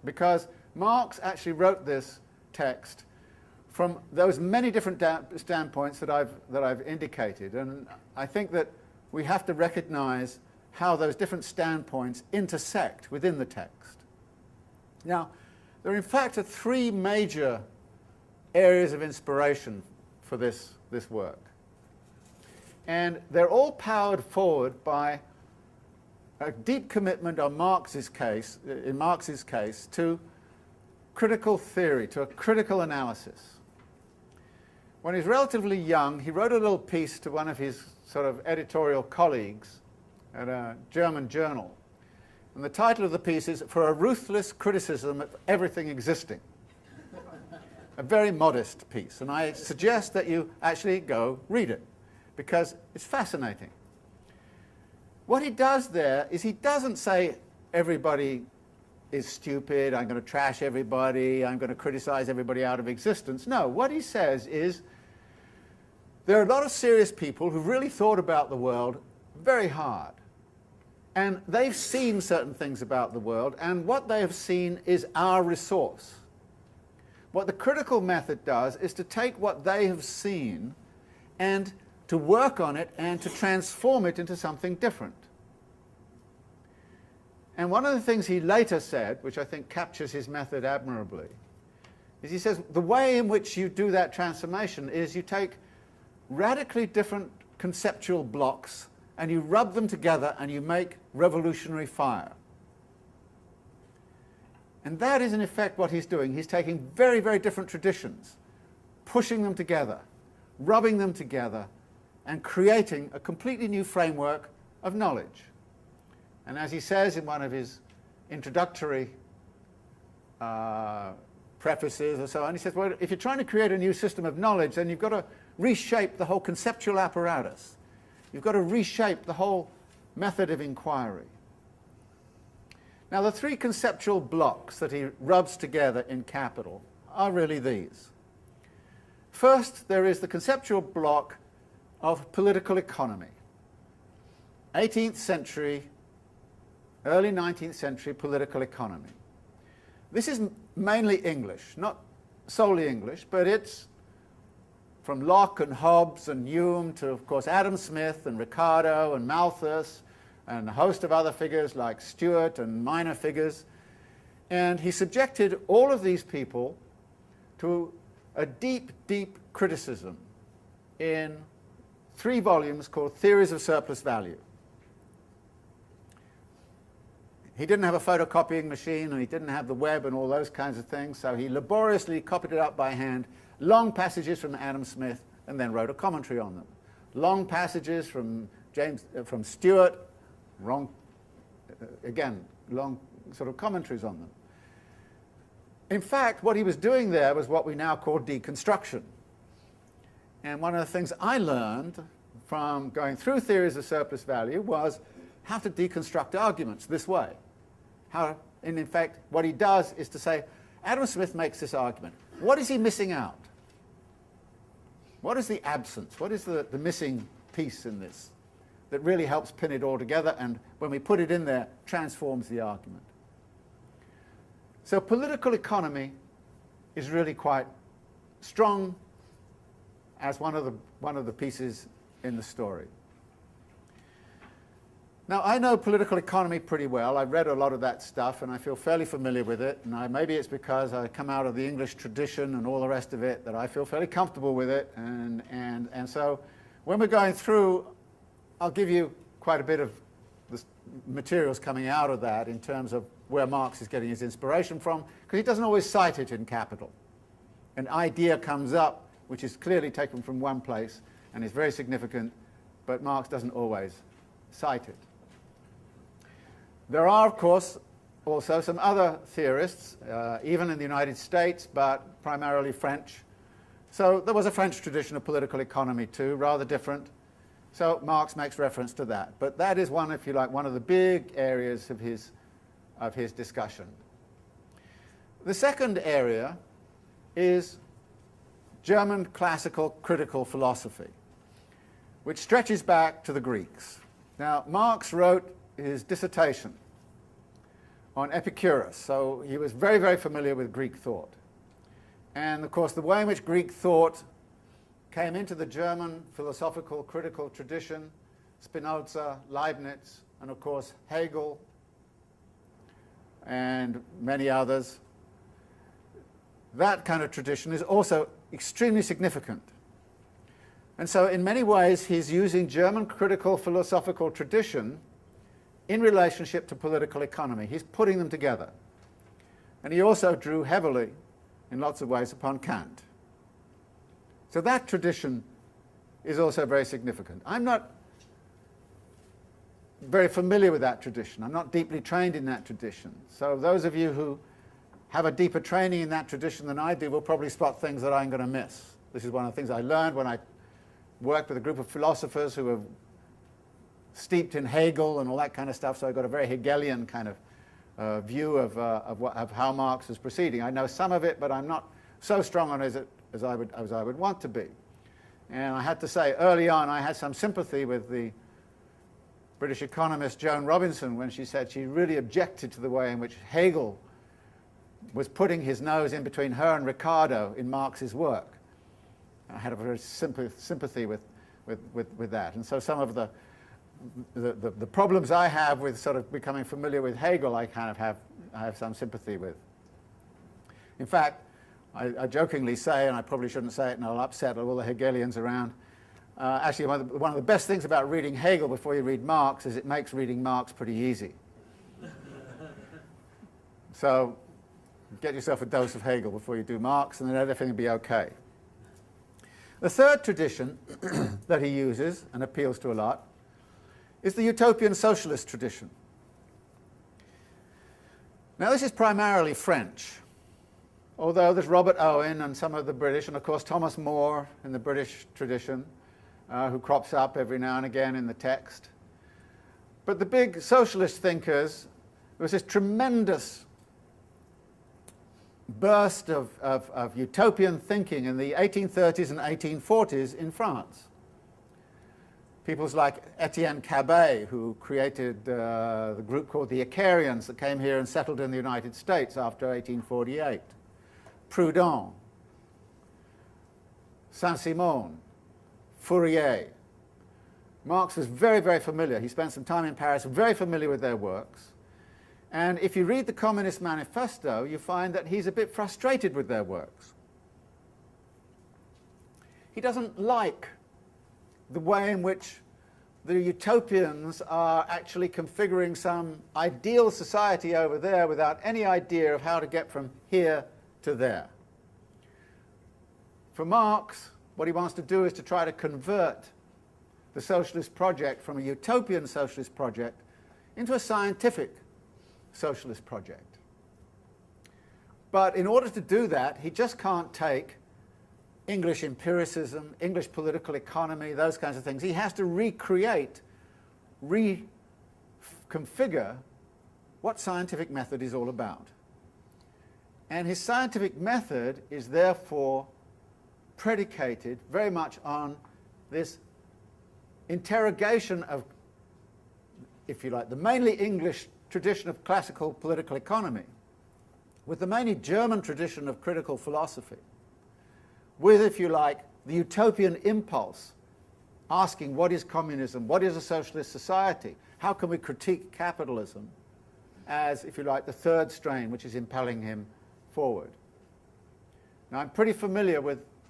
because Marx actually wrote this text from those many different standpoints that I've indicated, and I think that we have to recognize how those different standpoints intersect within the text. Now, there are in fact three major areas of inspiration for this work, and they're all powered forward by a deep commitment on Marx's case, in Marx's case, to critical theory, to a critical analysis. When he was relatively young, he wrote a little piece to one of his sort of editorial colleagues at a German journal. And the title of the piece is "For a Ruthless Criticism of Everything Existing." A very modest piece, and I suggest that you actually go read it, because it's fascinating. What he does there is he doesn't say everybody is stupid, I'm going to trash everybody, I'm going to criticize everybody out of existence. No, what he says is there are a lot of serious people who've really thought about the world very hard. And they've seen certain things about the world, and what they have seen is our resource. What the critical method does is to take what they have seen and to work on it and to transform it into something different. And one of the things he later said, which I think captures his method admirably, is he says the way in which you do that transformation is you take radically different conceptual blocks and you rub them together and you make revolutionary fire. And that is in effect what he's doing. He's taking very, very different traditions, pushing them together, rubbing them together, and creating a completely new framework of knowledge. And as he says in one of his introductory prefaces or so on, he says, well, if you're trying to create a new system of knowledge, then you've got to reshape the whole conceptual apparatus. You've got to reshape the whole method of inquiry. Now, the three conceptual blocks that he rubs together in Capital are really these. First, there is the conceptual block of political economy. 18th century, early 19th century political economy. This is mainly English, not solely English, but it's from Locke and Hobbes and Hume to, of course, Adam Smith and Ricardo and Malthus and a host of other figures like Stewart and minor figures. And he subjected all of these people to a deep, deep criticism in 3 volumes called Theories of Surplus Value. He didn't have a photocopying machine, and he didn't have the web and all those kinds of things, so he laboriously copied it up by hand, long passages from Adam Smith, and then wrote a commentary on them. Long passages from Stewart, again, long sort of commentaries on them. In fact, what he was doing there was what we now call deconstruction. And one of the things I learned from going through Theories of Surplus Value was how to deconstruct arguments this way. How, and in fact, what he does is to say, Adam Smith makes this argument. What is he missing out? What is the absence? What is the missing piece in this that really helps pin it all together, and when we put it in there, transforms the argument? So political economy is really quite strong as one of the pieces in the story. Now, I know political economy pretty well. I've read a lot of that stuff, and I feel fairly familiar with it. And maybe it's because I come out of the English tradition and all the rest of it that I feel fairly comfortable with it. And so when we're going through, I'll give you quite a bit of the materials coming out of that in terms of where Marx is getting his inspiration from, because he doesn't always cite it in Capital. An idea comes up which is clearly taken from one place and is very significant, but Marx doesn't always cite it. There are, of course, also some other theorists, even in the United States, but primarily French. So there was a French tradition of political economy too, rather different. So Marx makes reference to that. But that is one, if you like, one of the big areas of his discussion. The second area is German classical critical philosophy, which stretches back to the Greeks. Now, Marx wrote his dissertation on Epicurus. So he was very, very familiar with Greek thought. And of course, the way in which Greek thought came into the German philosophical critical tradition, Spinoza, Leibniz, and of course Hegel, and many others, that kind of tradition is also extremely significant. And so in many ways, he's using German critical philosophical tradition in relationship to political economy. He's putting them together. And he also drew heavily, in lots of ways, upon Kant. So that tradition is also very significant. I'm not very familiar with that tradition. I'm not deeply trained in that tradition. So those of you who have a deeper training in that tradition than I do will probably spot things that I'm going to miss. This is one of the things I learned when I worked with a group of philosophers who were steeped in Hegel and all that kind of stuff, so I got a very Hegelian kind of view of how Marx was proceeding. I know some of it, but I'm not so strong on it as I would want to be. And I had to say, early on, I had some sympathy with the British economist Joan Robinson when she said she really objected to the way in which Hegel was putting his nose in between her and Ricardo in Marx's work. I had a very sympathy with that. And so some of the problems I have with sort of becoming familiar with Hegel, I have some sympathy with. In fact, I jokingly say, and I probably shouldn't say it and I'll upset all the Hegelians around, actually one of the best things about reading Hegel before you read Marx is it makes reading Marx pretty easy. So get yourself a dose of Hegel before you do Marx and then everything will be okay. The third tradition that he uses and appeals to a lot is the utopian socialist tradition. Now this is primarily French, although there's Robert Owen and some of the British, and of course Thomas More in the British tradition, who crops up every now and again in the text. But the big socialist thinkers, there was this tremendous burst of utopian thinking in the 1830s and 1840s in France. People like Etienne Cabet, who created the group called the Icarians that came here and settled in the United States after 1848. Proudhon, Saint-Simon, Fourier. Marx was very, very familiar. He spent some time in Paris, very familiar with their works. And if you read the Communist Manifesto, you find that he's a bit frustrated with their works. He doesn't like the way in which the utopians are actually configuring some ideal society over there without any idea of how to get from here to there. For Marx, what he wants to do is to try to convert the socialist project from a utopian socialist project into a scientific socialist project. But in order to do that, he just can't take English empiricism, English political economy, those kinds of things. He has to recreate, reconfigure what scientific method is all about. And his scientific method is therefore predicated very much on this interrogation of, if you like, the mainly English tradition of classical political economy with the mainly German tradition of critical philosophy, with, if you like, the utopian impulse, asking what is communism, what is a socialist society, how can we critique capitalism as, if you like, the third strain which is impelling him forward. Now I'm pretty familiar with